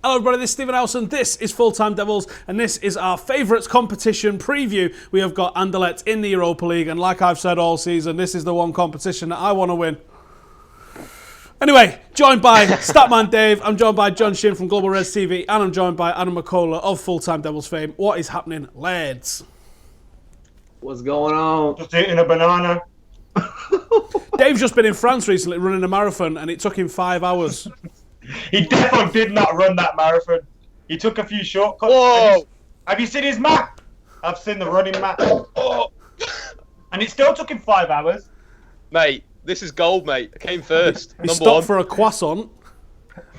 Hello everybody, this is Stephen Elson, this is Full Time Devils, and this is our favourites competition preview. We have got Anderlecht in the Europa League, and like I've said all season, this is the one competition that I want to win. Anyway, joined by Statman Dave, I'm joined by John Shin from Global Reds TV, and I'm joined by Adam McCullough of Full Time Devils fame. What is happening, lads? What's going on? Just eating a banana. Dave's just been in France recently running a marathon, and it took him 5 hours. He definitely did not run that marathon. He took a few shortcuts. Whoa! Have you seen his map? I've seen the running map. Oh. And it still took him 5 hours. Mate, this is gold, mate. I came first. He Number stopped one. for a croissant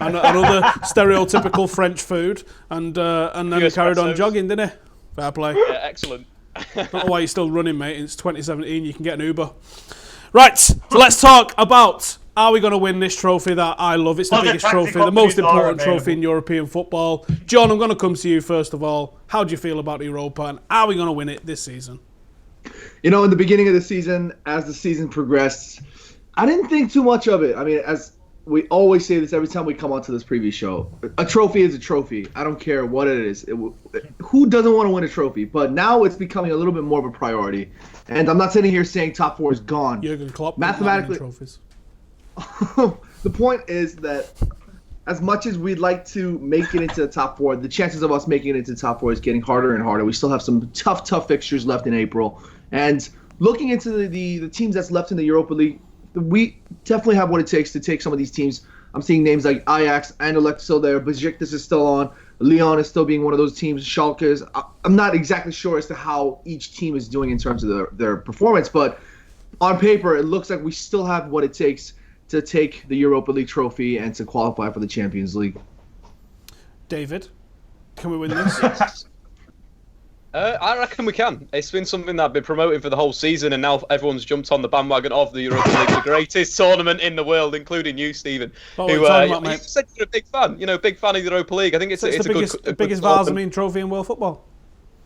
and another stereotypical French food, and then he carried on jogging, didn't he? Fair play. Yeah, excellent. Not know why you're still running, mate. It's 2017. You can get an Uber. Right, so let's talk about, are we going to win this trophy that I love? It's the biggest trophy, the most important trophy in European football. John, I'm going to come to you first of all. How do you feel about Europa, and are we going to win it this season? You know, in the beginning of the season, as the season progressed, I didn't think too much of it. I mean, as we always say this every time we come onto this preview show, a trophy is a trophy. I don't care what it is. Who doesn't want to win a trophy? But now it's becoming a little bit more of a priority. And I'm not sitting here saying top four is gone. Jurgen Klopp, mathematically, trophies. The point is that as much as we'd like to make it into the top four, the chances of us making it into the top four is getting harder and harder. We still have some tough fixtures left in April. And looking into the teams that's left in the Europa League, we definitely have what it takes to take some of these teams. I'm seeing names like Ajax, Anderlecht still there, Besiktas is still on, Lyon is still being one of those teams, Schalke is. I'm not exactly sure as to how each team is doing in terms of their performance, but on paper, it looks like we still have what it takes to take the Europa League trophy and to qualify for the Champions League. David, can we win this? I reckon we can. It's been something that I've been promoting for the whole season, and now everyone's jumped on the bandwagon of the Europa League, the greatest tournament in the world, including you, Stephen. Oh, who about, you said you're a big fan. You know, big fan of the Europa League. I think it's the biggest Vars trophy in world football.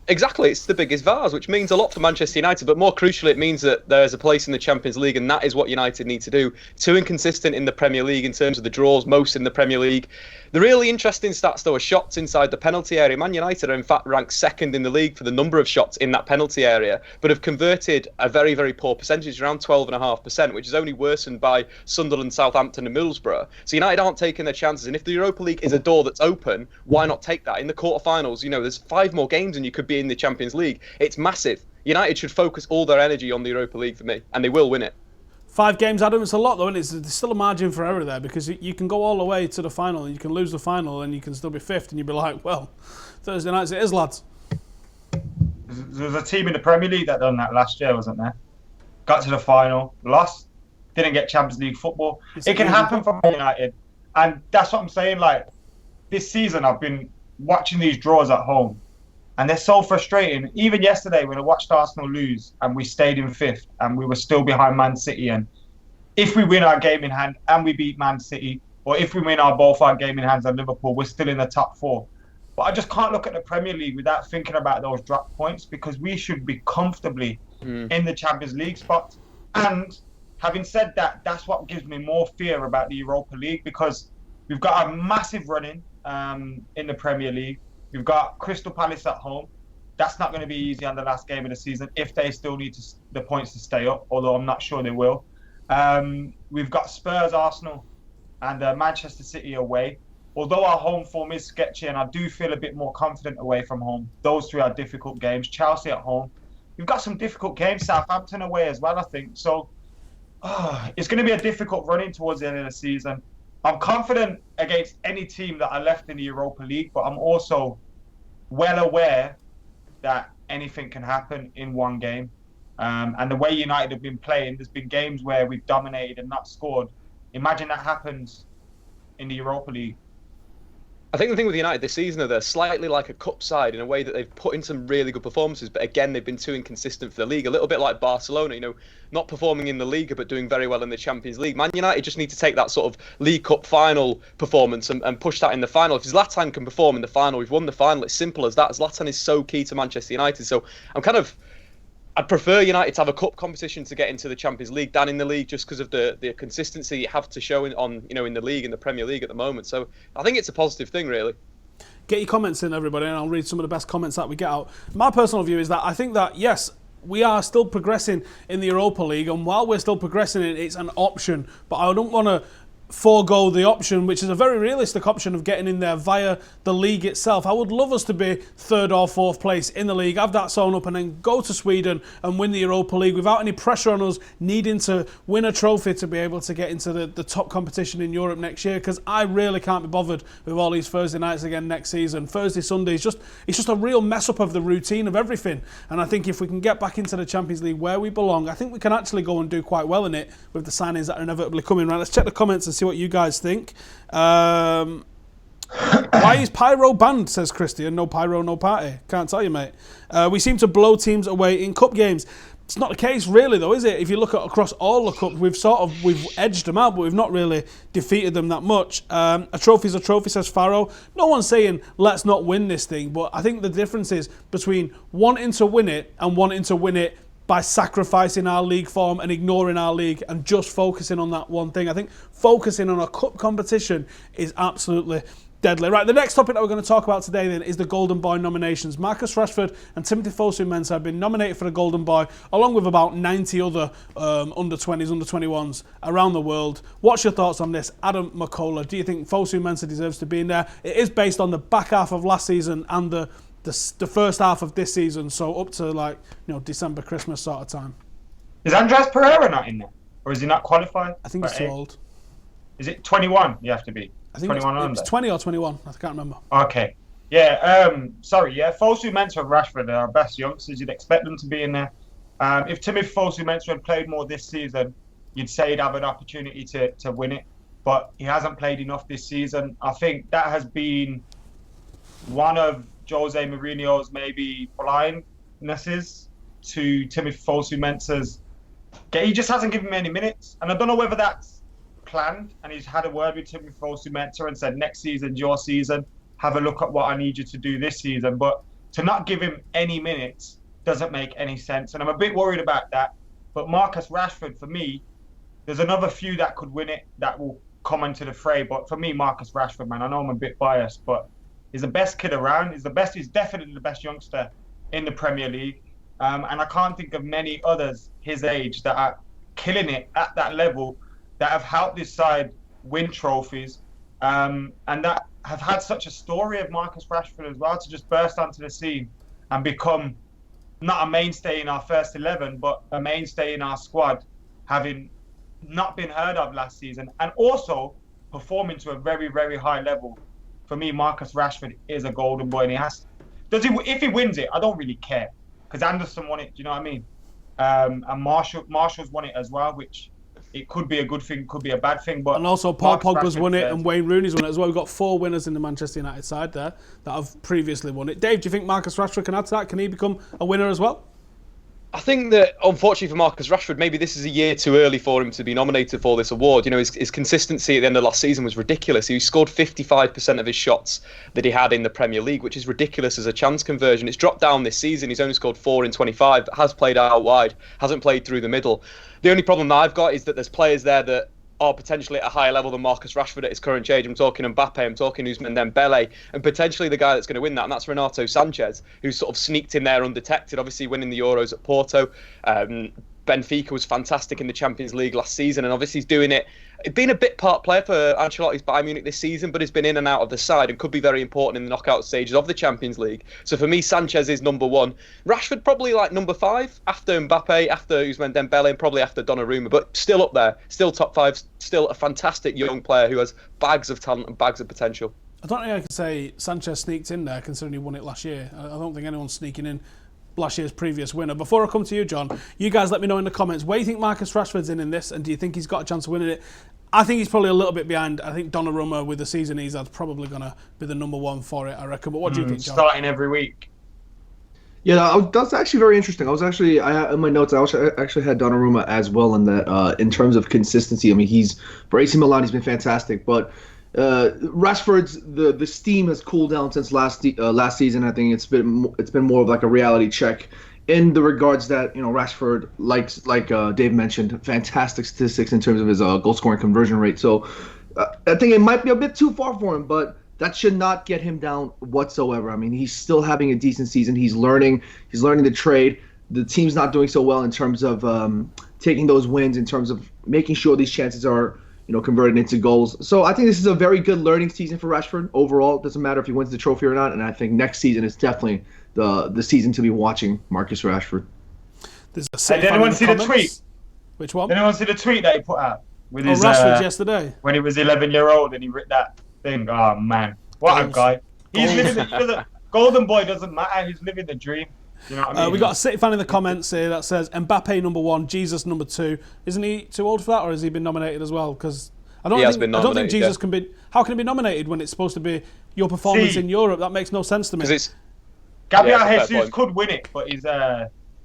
Exactly, it's the biggest Vars, which means a lot for Manchester United, but more crucially, it means that there's a place in the Champions League, and that is what United need to do. Too inconsistent in the Premier League in terms of the draws, most in the Premier League. The really interesting stats, though, are shots inside the penalty area. Man United are, in fact, ranked second in the league for the number of shots in that penalty area, but have converted a very, very poor percentage, around 12.5%, which is only worsened by Sunderland, Southampton and Middlesbrough. So United aren't taking their chances, and if the Europa League is a door that's open, why not take that? In the quarterfinals, you know, there's 5 more games and you could be in the Champions League. It's massive. United should focus all their energy on the Europa League for me, and they will win it. 5 games, Adam, it's a lot though, and there's still a margin for error there, because you can go all the way to the final and you can lose the final and you can still be 5th, and you'd be like, well, Thursday nights it is, lads. There was a team in the Premier League that done that last year, wasn't there? Got to the final, lost, didn't get Champions League football. It can happen for United, and that's what I'm saying. Like, this season I've been watching these draws at home, and they're so frustrating. Even yesterday when I watched Arsenal lose and we stayed in 5th and we were still behind Man City, and if we win our game in hand and we beat Man City, or if we win both our game in hands and Liverpool, we're still in the top 4. But I just can't look at the Premier League without thinking about those drop points, because we should be comfortably in the Champions League spot. And having said that, that's what gives me more fear about the Europa League, because we've got a massive run-in in the Premier League. We've got Crystal Palace at home. That's not going to be easy on the last game of the season if they still need the points to stay up, although I'm not sure they will. We've got Spurs, Arsenal, and Manchester City away. Although our home form is sketchy, and I do feel a bit more confident away from home, those 3 are difficult games. Chelsea at home. We've got some difficult games. Southampton away as well, I think. So it's going to be a difficult run-in towards the end of the season. I'm confident against any team that are left in the Europa League, but I'm also well aware that anything can happen in one game. And the way United have been playing, there's been games where we've dominated and not scored. Imagine that happens in the Europa League. I think the thing with United this season is they're slightly like a cup side in a way that they've put in some really good performances, but again, they've been too inconsistent for the league. A little bit like Barcelona, you know, not performing in the Liga, but doing very well in the Champions League. Man United just need to take that sort of League Cup final performance and push that in the final. If Zlatan can perform in the final, we've won the final. It's simple as that. Zlatan is so key to Manchester United. So I'm kind of I'd prefer United to have a cup competition to get into the Champions League than in the league, just because of the consistency you have to show in the league, in the Premier League at the moment. So I think it's a positive thing, really. Get your comments in, everybody, and I'll read some of the best comments that we get out. My personal view is that I think that, yes, we are still progressing in the Europa League, and while we're still progressing it's an option, but I don't want to forego the option, which is a very realistic option, of getting in there via the league itself. I would love us to be third or fourth place in the league, have that sewn up, and then go to Sweden and win the Europa League without any pressure on us needing to win a trophy to be able to get into the top competition in Europe next year, because I really can't be bothered with all these Thursday nights again next season. Thursday, Sunday, it's just a real mess up of the routine of everything, and I think if we can get back into the Champions League where we belong, I think we can actually go and do quite well in it with the signings that are inevitably coming. Right, let's check the comments and see what you guys think. Why is Pyro banned, says Christian. No Pyro, no party. Can't tell you, mate. We seem to blow teams away in cup games. It's not the case, really, though, is it? If you look at across all the cups, we've edged them out, but we've not really defeated them that much. A trophy's a trophy, says Faro. No one's saying let's not win this thing, but I think the difference is between wanting to win it and wanting to win it by sacrificing our league form and ignoring our league and just focusing on that one thing. I think focusing on a cup competition is absolutely deadly. Right, the next topic that we're going to talk about today then is the Golden Boy nominations. Marcus Rashford and Timothy Fosu-Mensah have been nominated for the Golden Boy, along with about 90 other under-20s, under-21s around the world. What's your thoughts on this, Adam McCullough? Do you think Fosu-Mensah deserves to be in there? It is based on the back half of last season and the first half of this season, so up to December, Christmas sort of time. Is Andres Pereira not in there? Or is he not qualified? I think he's too old. Is it 21 you have to be? I think 21 it's 20 or 21. I can't remember. Okay. Yeah, Fosu-Mensah and Rashford are our best youngsters. You'd expect them to be in there. If Timothy Fosu-Mensah had played more this season, you'd say he'd have an opportunity to win it. But he hasn't played enough this season. I think that has been one of Jose Mourinho's maybe blindnesses to Timothy Fosu-Mensah's. He just hasn't given me any minutes, and I don't know whether that's planned. And he's had a word with Timothy Fosu-Mensah and said, "Next season's your season. Have a look at what I need you to do this season." But to not give him any minutes doesn't make any sense, and I'm a bit worried about that. But Marcus Rashford, for me, there's another few that could win it that will come into the fray. But for me, Marcus Rashford, man, I know I'm a bit biased, but he's the best kid around. He's definitely the best youngster in the Premier League. And I can't think of many others his age that are killing it at that level, that have helped this side win trophies, and that have had such a story of Marcus Rashford as well, to just burst onto the scene and become not a mainstay in our first 11, but a mainstay in our squad, having not been heard of last season, and also performing to a very, very high level. For me, Marcus Rashford is a golden boy, and he has. If he wins it, I don't really care, because Anderson won it. Do you know what I mean? And Marshall's won it as well, which it could be a good thing, could be a bad thing. But and also Paul Pogba's won it, and Wayne Rooney's won it as well. We've got 4 winners in the Manchester United side there that have previously won it. Dave, do you think Marcus Rashford can add to that? Can he become a winner as well? I think that, unfortunately for Marcus Rashford, maybe this is a year too early for him to be nominated for this award. You know, his consistency at the end of last season was ridiculous. He scored 55% of his shots that he had in the Premier League, which is ridiculous as a chance conversion. It's dropped down this season. He's only scored 4 in 25, has played out wide, hasn't played through the middle. The only problem that I've got is that there's players there that are potentially at a higher level than Marcus Rashford at his current age. I'm talking Mbappe, I'm talking Ousmane Dembele, and potentially the guy that's going to win that, and that's Renato Sanchez, who's sort of sneaked in there undetected, obviously winning the Euros at Porto. Benfica was fantastic in the Champions League last season, and obviously he's doing it. He's been a bit part player for Ancelotti's Bayern Munich this season, but has been in and out of the side and could be very important in the knockout stages of the Champions League. So for me, Sanchez is number 1. Rashford probably like number 5, after Mbappe, after Ousmane Dembele, and probably after Donnarumma, but still up there, still top 5, still a fantastic young player who has bags of talent and bags of potential. I don't think I can say Sanchez sneaked in there, considering he won it last year. I don't think anyone's sneaking in last year's previous winner. Before I come to you, John, you guys let me know in the comments where you think Marcus Rashford's in this, and do you think he's got a chance of winning it? I think he's probably a little bit behind. I think Donnarumma, with the season he's had, probably going to be the number 1 for it, I reckon. But what do you think, John? Starting every week. Yeah, that's actually very interesting. In my notes, I actually had Donnarumma as well in that. In terms of consistency, I mean, for AC Milan, he's been fantastic, but Rashford's the steam has cooled down since last season. I think it's been more of like a reality check in the regards that Rashford likes, like Dave mentioned, fantastic statistics in terms of his goal scoring conversion rate. So I think it might be a bit too far for him, but that should not get him down whatsoever. I mean, he's still having a decent season. He's learning the trade. The team's not doing so well in terms of taking those wins, in terms of making sure these chances are converted into goals. So I think this is a very good learning season for Rashford overall. It doesn't matter if he wins the trophy or not, and I think next season is definitely the season to be watching Marcus Rashford. Did anyone see the tweet? Which one? Did anyone see the tweet that he put out with his Rashford yesterday when he was 11-year-old and he wrote that thing? Oh man, what a guy! He's living the golden boy. Doesn't matter. He's living the dream. You know what I mean? We got a City fan in the comments here that says Mbappe number 1, Jesus number 2. Isn't he too old for that, or has he been nominated as well? Because I don't think Jesus can be. How can he be nominated when it's supposed to be your performance in Europe? That makes no sense to me. Because Gabriel Jesus could win it, but he's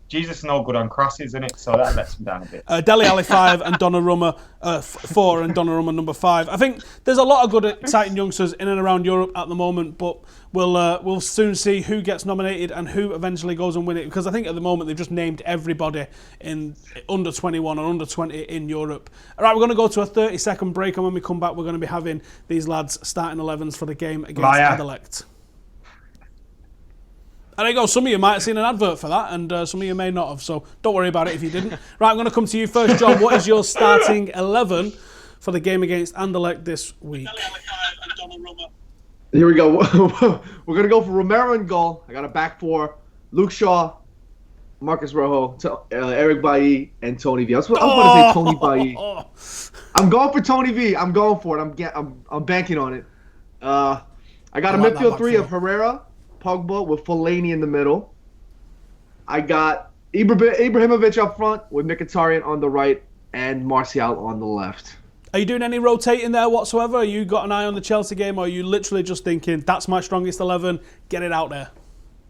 Jesus is no good on crosses, isn't it? So that lets him down a bit. Dele Alli 5 and Donnarumma 4 and Donnarumma number 5. I think there's a lot of good, exciting youngsters in and around Europe at the moment, but we'll soon see who gets nominated and who eventually goes and win it. Because I think at the moment they've just named everybody in under 21 or under 20 in Europe. All right, we're going to go to a 30-second break, and when we come back, we're going to be having these lads starting 11s for the game against Anderlecht. And there you go, some of you might have seen an advert for that, and some of you may not have, so don't worry about it if you didn't. Right, I'm going to come to you first, John. What is your starting 11 for the game against Anderlecht this week? Here we go. We're going to go for Romero in goal. I got a back four. Luke Shaw, Marcus Rojo, Eric Bailly, and Tony V. I was going to say Tony Bailly. I'm going for Tony V. I'm going for it. I'm banking on it. I got a midfield three of Herrera, Pogba with Fellaini in the middle. I got Ibrahimovic up front with Mkhitaryan on the right and Martial on the left. Are you doing any rotating there whatsoever? Are you got an eye on the Chelsea game, or are you literally just thinking, that's my strongest 11, get it out there?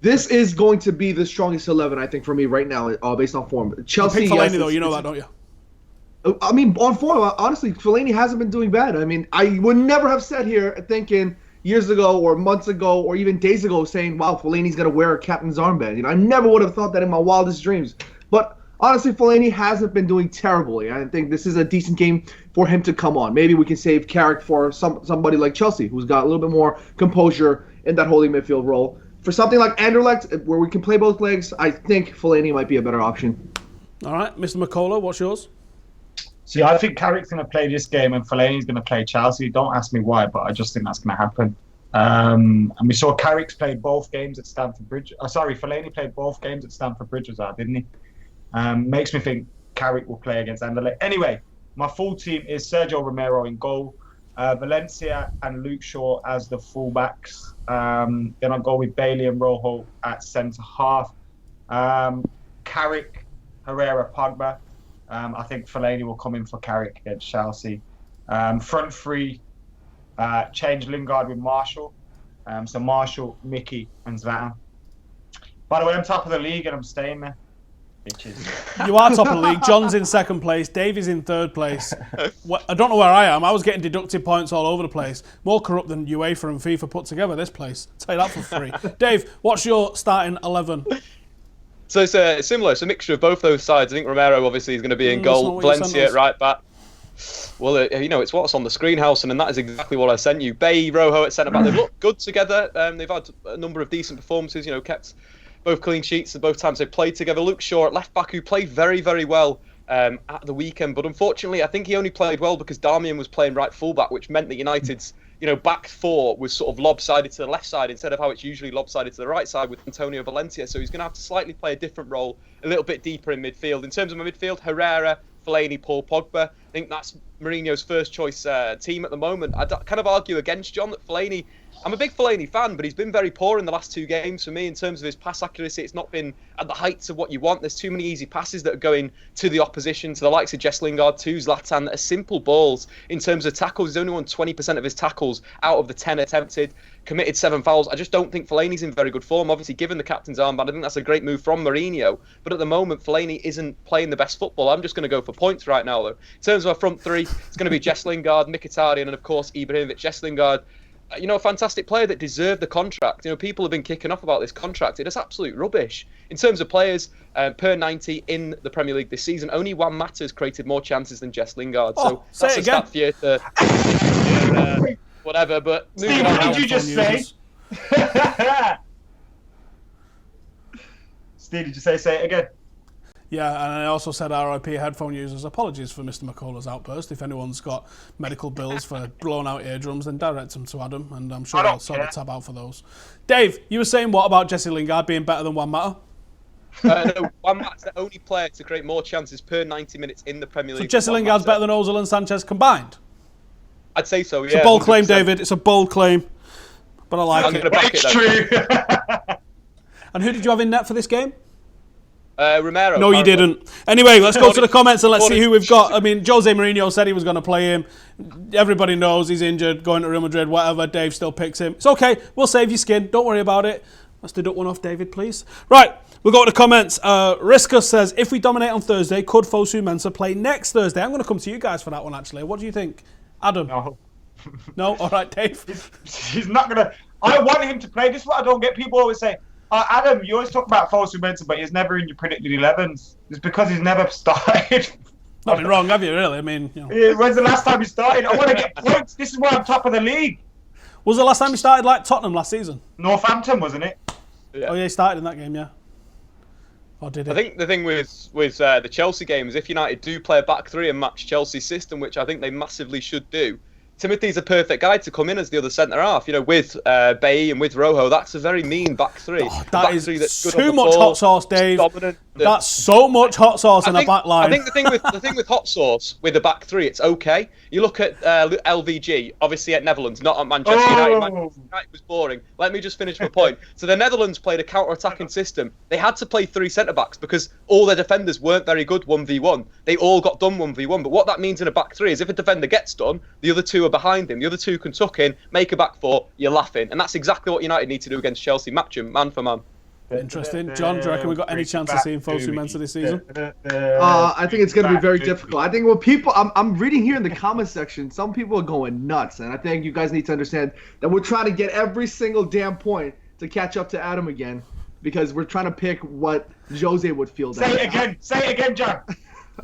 This is going to be the strongest 11, I think, for me right now, based on form. Chelsea, you pick Fellaini, though, you know that, don't you? I mean, on form, honestly, Fellaini hasn't been doing bad. I mean, I would never have sat here thinking years ago or months ago or even days ago saying, wow, Fellaini's going to wear a captain's armband. I never would have thought that in my wildest dreams. But honestly, Fellaini hasn't been doing terribly. I think this is a decent game for him to come on. Maybe we can save Carrick for somebody like Chelsea, who's got a little bit more composure in that holding midfield role. For something like Anderlecht, where we can play both legs, I think Fellaini might be a better option. All right, Mr. McCullough, what's yours? See, I think Carrick's going to play this game and Fellaini's going to play Chelsea. Don't ask me why, but I just think that's going to happen. And we saw Carrick's played both games at Stamford Bridge. Fellaini played both games at Stamford Bridge, didn't he? Makes me think Carrick will play against Anderlecht. Anyway, my full team is Sergio Romero in goal, Valencia and Luke Shaw as the fullbacks. Then I'll go with Bailey and Rojo at centre half. Carrick, Herrera, Pogba. I think Fellaini will come in for Carrick against Chelsea. Front three, change Lingard with Marshall. So Marshall, Mickey, and Zlatan. By the way, I'm top of the league and I'm staying there. Bitches. You are top of the league. John's in second place. Dave is in third place. I don't know where I am. I was getting deducted points all over the place. More corrupt than UEFA and FIFA put together, this place. I'll tell you that for free. Dave, what's your starting 11? So it's similar. It's a mixture of both those sides. I think Romero obviously is going to be in goal. Valencia at right back. Well, it's what's on the screen, Howson, and that is exactly what I sent you. Bay, Rojo at centre back. They've looked good together. They've had a number of decent performances. Kept both clean sheets both times they played together. Luke Shaw at left back, who played very, very well at the weekend, but unfortunately, I think he only played well because Darmian was playing right fullback, which meant that United's back four was sort of lopsided to the left side instead of how it's usually lopsided to the right side with Antonio Valencia. So he's going to have to slightly play a different role, a little bit deeper in midfield. In terms of my midfield, Herrera, Fellaini, Paul Pogba. I think that's Mourinho's first choice team at the moment. I'd kind of argue against John that Fellaini, I'm a big Fellaini fan, but he's been very poor in the last two games for me in terms of his pass accuracy. It's not been at the heights of what you want. There's too many easy passes that are going to the opposition, to the likes of Jess Lingard, to Zlatan, that are simple balls in terms of tackles. He's only won 20% of his tackles out of the 10 attempted, committed 7 fouls. I just don't think Fellaini's in very good form. Obviously, given the captain's armband, I think that's a great move from Mourinho. But at the moment, Fellaini isn't playing the best football. I'm just going to go for points right now, though. In terms of our front three, it's going to be Jess Lingard, Mkhitaryan, and of course, Ibrahimovic. Jess Lingard, a fantastic player that deserved the contract. People have been kicking off about this contract. It is absolute rubbish. In terms of players, per 90 in the Premier League this season, only Juan Mata's created more chances than Jess Lingard. So that's a stat for you to whatever. But moving on. What did you just say? Steve, did you say it again? Yeah, and I also said RIP headphone users. Apologies for Mr. McCullough's outburst. If anyone's got medical bills for blown out eardrums, then direct them to Adam, and I'm sure he'll sort of tab out for those. Dave, you were saying what about Jesse Lingard being better than Juan Mata? No, Juan Mata's the only player to create more chances per 90 minutes in the Premier League. So Jesse Lingard's better than Ozil and Sanchez combined? I'd say so, yeah. It's a bold 100%. claim, David. It's a bold claim. But I like it. It's true. And who did you have in net for this game? Romero. No, you didn't. Anyway, let's go to the comments and let's see who we've got. I mean, Jose Mourinho said he was going to play him. Everybody knows he's injured, going to Real Madrid, whatever. Dave still picks him. It's okay. We'll save your skin. Don't worry about it. Let's deduct one off, David, please. Right, we'll go to the comments. Riskus says, if we dominate on Thursday, could Fosu Mensah play next Thursday? I'm going to come to you guys for that one, actually. What do you think? Adam? No. No? All right, Dave. He's not going to... I want him to play. This is what I don't get. People always say, Adam, you always talk about Fosu Mensah, but he's never in your predicted 11s. It's because he's never started. Not been wrong, have you, really? I mean, When's the last time he started? I want to get points. This is why I'm top of the league. Was the last time he started like Tottenham last season? Northampton, wasn't it? Yeah. Oh, yeah, he started in that game, yeah. Or did he? I think the thing with the Chelsea game is if United do play a back three and match Chelsea's system, which I think they massively should do, Timothy's a perfect guy to come in as the other centre half. With Bailly and with Rojo, that's a very mean back three. That is too much hot sauce, Dave. Dominant. That's so much hot sauce in a back line. I think the thing with hot sauce with the back three, it's okay. You look at LVG, obviously at Netherlands, not at Manchester United. Manchester United was boring. Let me just finish my point. So the Netherlands played a counter-attacking system. They had to play three centre-backs because all their defenders weren't very good 1v1. They all got done 1v1. But what that means in a back three is if a defender gets done, the other two are behind him. The other two can tuck in, make a back four, you're laughing. And that's exactly what United need to do against Chelsea. Match them, man for man. Interesting. John, do you reckon we've got any chance of seeing Fosu Mensah this season? I think it's going to be very difficult. I think what people, I'm reading here in the comment section, some people are going nuts. And I think you guys need to understand that we're trying to get every single damn point to catch up to Adam again. Because we're trying to pick what Jose would feel. Say it again, John.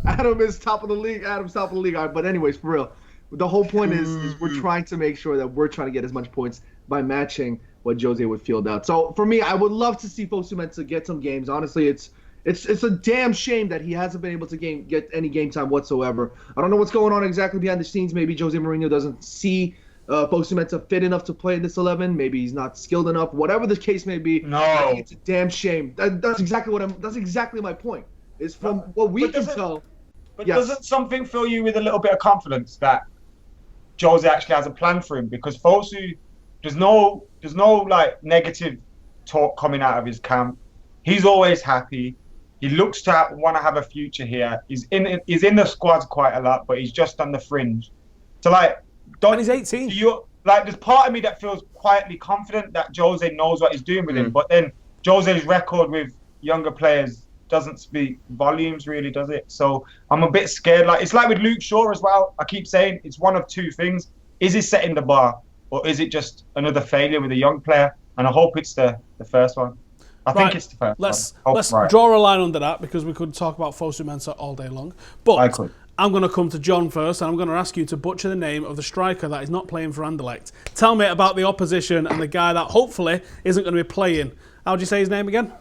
Adam is top of the league. Adam's top of the league. All right, but anyways, for real. The whole point is we're trying to make sure that we're trying to get as much points by matching what Jose would field out. So for me, I would love to see Fosu Mensah get some games. Honestly, it's a damn shame that he hasn't been able to get any game time whatsoever. I don't know what's going on exactly behind the scenes. Maybe Jose Mourinho doesn't see Fosu Mensah fit enough to play in this 11. Maybe he's not skilled enough. Whatever the case may be, no, I think it's a damn shame. That's exactly my point. Is from what we can tell. But doesn't something fill you with a little bit of confidence that Jose actually has a plan for him? Because Fosu, there's no like negative talk coming out of his camp. He's always happy. He looks to want to have a future here. He's in the squads quite a lot, but he's just on the fringe. So and he's 18. There's part of me that feels quietly confident that Jose knows what he's doing with him. But then Jose's record with younger players doesn't speak volumes, really, does it? So I'm a bit scared. It's like with Luke Shaw as well. I keep saying it's one of two things. Is he setting the bar, or is it just another failure with a young player? And I hope it's the first one. I think it's the first one. Let's draw a line under that, because we could talk about Fosu Mensah all day long. But I'm going to come to John first, and I'm going to ask you to butcher the name of the striker that is not playing for Anderlecht. Tell me about the opposition and the guy that hopefully isn't going to be playing. How do you say his name again?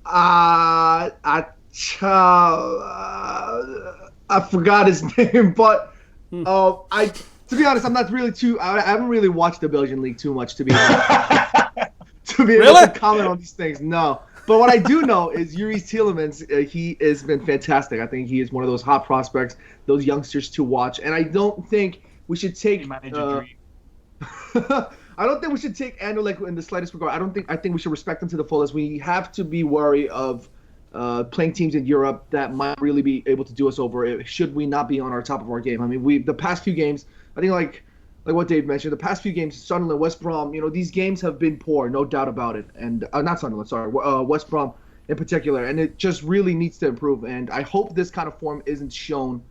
I forgot his name, but to be honest, I'm not really I haven't really watched the Belgian league too much to be to be able to comment on these things. No, but what I do know is Yuri Tielemans. He has been fantastic. I think he is one of those hot prospects, those youngsters to watch. And I don't think we should take. I don't think we should take Anderlecht in the slightest regard. I think we should respect them to the fullest. We have to be wary of playing teams in Europe that might really be able to do us over should we not be on our top of our game. I mean, the past few games, I think like what Dave mentioned, the past few games, Sunderland, West Brom, these games have been poor, no doubt about it. And not Sunderland, sorry, West Brom in particular. And it just really needs to improve. And I hope this kind of form isn't shown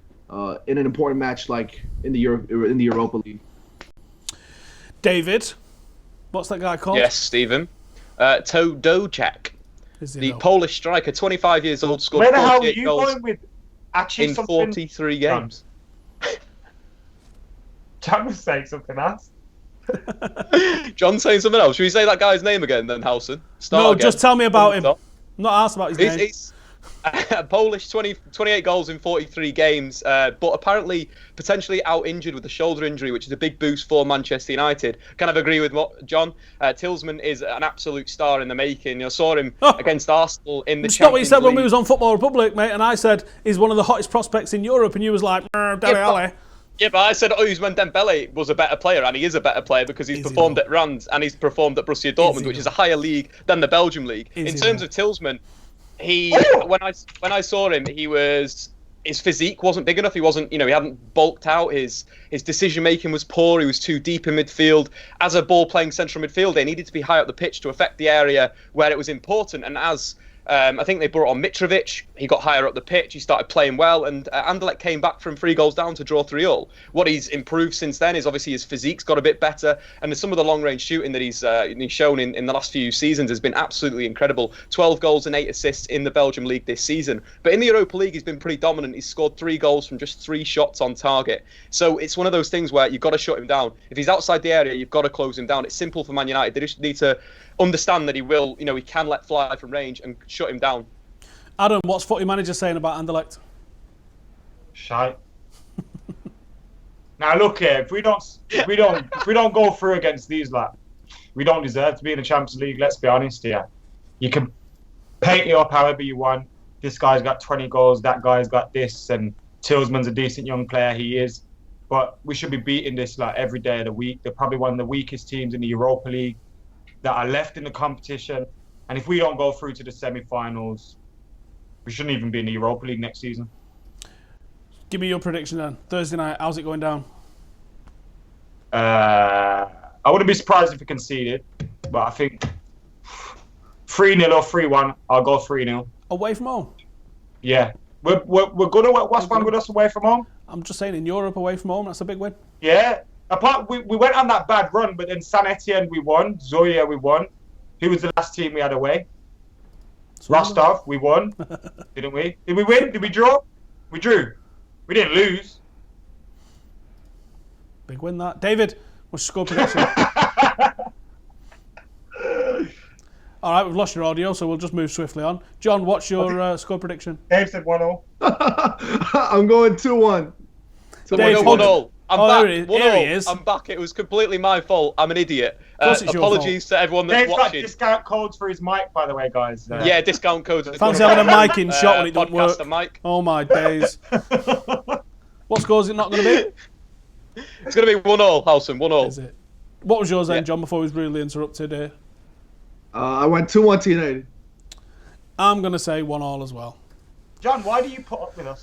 in an important match like in the Europa League. David, what's that guy called? Yes, Stephen. Todojak. Is he The though? Polish striker, 25 years old, scored Where the hell are 48 you goals going with actually in something? 43 games. John was saying something else. John saying something else. Should we say that guy's name again then, Howson? Start No, again. just tell me about him. Stop. I'm not asked about his name. He's Polish, 28 goals in 43 games, but apparently potentially out injured with a shoulder injury, which is a big boost for Manchester United. Kind of agree with what John. Tillsman is an absolute star in the making. You saw him against Arsenal in the It's not what you Champions said when we League. was on Football Republic, mate, and I said he's one of the hottest prospects in Europe, and you was like, Dele Alli. Yeah, but I said Ousmane Dembele was a better player, and he is a better player because he's performed at Rennes and he's performed at Borussia Dortmund, which is a higher league than the Belgium league. In terms of Tillsman, when I saw him, his physique wasn't big enough. He wasn't, he hadn't bulked out. His decision making was poor. He was too deep in midfield. As a ball playing central midfielder, he needed to be high up the pitch to affect the area where it was important. And as I think they brought on Mitrovic. He got higher up the pitch. He started playing well, and Anderlecht came back from 3 goals down to draw 3-3. What he's improved since then is obviously his physique's got a bit better, and some of the long-range shooting that he's shown in the last few seasons has been absolutely incredible. 12 goals and 8 assists in the Belgium League this season. But in the Europa League, he's been pretty dominant. He's scored 3 goals from just 3 shots on target. So it's one of those things where you've got to shut him down. If he's outside the area, you've got to close him down. It's simple for Man United. They just need to understand that he can let fly from range and shut him down. Adam, what's Footy Manager saying about Anderlecht? Shite. Now look here, if we don't go through against these we don't deserve to be in the Champions League. Let's be honest here. You can paint it up however you want. This guy's got 20 goals. That guy's got this, and Tillsman's a decent young player. He is, but we should be beating this every day of the week. They're probably one of the weakest teams in the Europa League that are left in the competition, and if we don't go through to the semi-finals, we shouldn't even be in the Europa League next season. Give me your prediction then. Thursday night, how's it going down? I wouldn't be surprised if we conceded, but I think 3-0 or 3-1. I'll go 3-0. Away from home? Yeah. We're good at West Ham with us away from home. I'm just saying, in Europe, away from home, that's a big win. Yeah. Apart, we went on that bad run, but then San Etienne we won, Zoya we won. Who was the last team we had away? Rostov, we won, didn't we? Did we win? Did we draw? We drew. We didn't lose. Big win that. David, what's your score prediction? All right, we've lost your audio, so we'll just move swiftly on. John, what's your score prediction? Dave said 1-0. I'm going 2-1. Dave, 1-0. I'm back. Here he is. I'm back. It was completely my fault. I'm an idiot. It's your Apologies to everyone that's Dave's got watching. discount codes for his mic, by the way, guys. Yeah, discount codes. Fancy having a mic in shot when it don't work. Podcaster mic. Oh my days. What score is it not going to be? It's going to be 1-0, Howson. 1-0. Is it? What was yours then, John, before we was rudely interrupted here? I went 2-1 to United. I'm going to say 1-1 as well. John, why do you put up with us?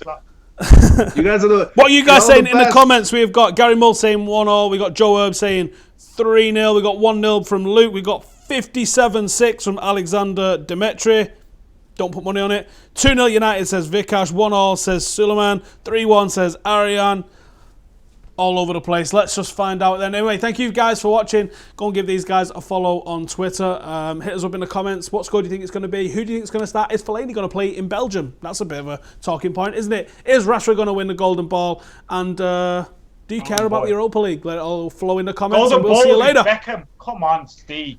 You guys are the. What are you guys saying in the best. comments? We've got Gary Mull saying 1-0. We got Joe Herb saying 3-0. We got 1-0 from Luke. We got 57-6 from Alexander Demetri. Don't put money on it. 2-0 United says Vikash. 1-0 says Suleiman. 3-1 says Ariane. All over the place. Let's just find out then. Anyway, thank you guys for watching. Go and give these guys a follow on Twitter. Hit us up in the comments. What score do you think it's going to be? Who do you think is going to start? Is Fellaini going to play in Belgium? That's a bit of a talking point, isn't it? Is Rashford going to win the Golden Ball? And do you care about the Europa League? Let it all flow in the comments, Golden and we'll see you Ball is later. Beckham. Come on, Steve.